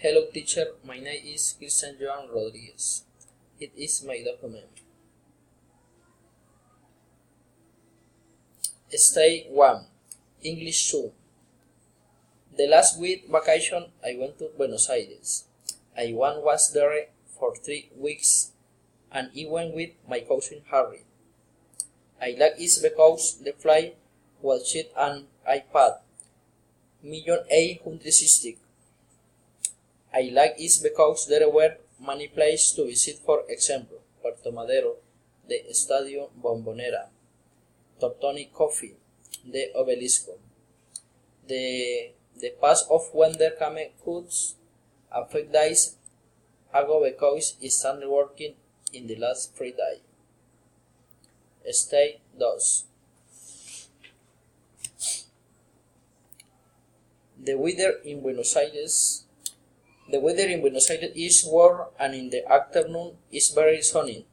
Hello teacher, my name is Cristian Rodriguez. It is my document. Stay 1. English 2. The last week vacation I went to Buenos Aires. I was there for 3 weeks and I went with my cousin Harry. I like it because the flight was cheap and iPad. 1,860. I like it because there were many places to visit, for example, Puerto Madero, the Estadio Bombonera, Tortoni Coffee, the Obelisco. The pass of Wonder came cuts a few days ago because it started working in the last 3 days. Stay 2. The weather in Buenos Aires is warm and in the afternoon is very sunny.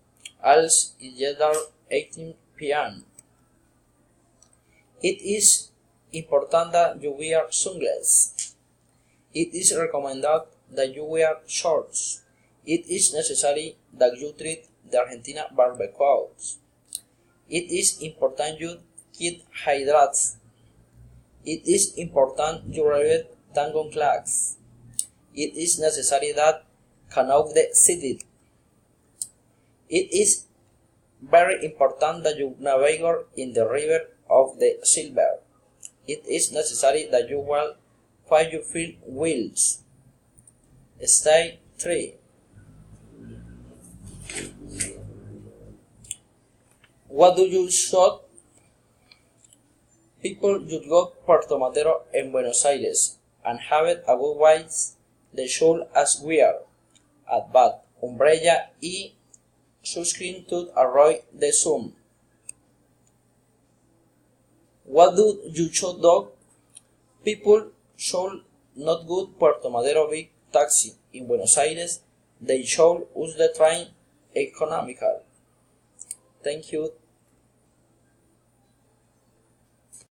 Also, it's dark 18 p.m. It is important that you wear sunglasses. It is recommended that you wear shorts. It is necessary that you treat the Argentina barbecues. It is important you keep hydrated. It is important you wear tango clothes. It is necessary that cannot be seated. It is very important that you navigate in the river of the Silver. It is necessary that you will find your field wheels. Stay 3. What do you shoot? People should go to Puerto Madero in Buenos Aires and have it a good wise. They should as wear a bat, umbrella y sunscreen to avoid the sun. What do you should do? People should not go to Puerto Madero big taxi in Buenos Aires. They should use the train economical. Thank you.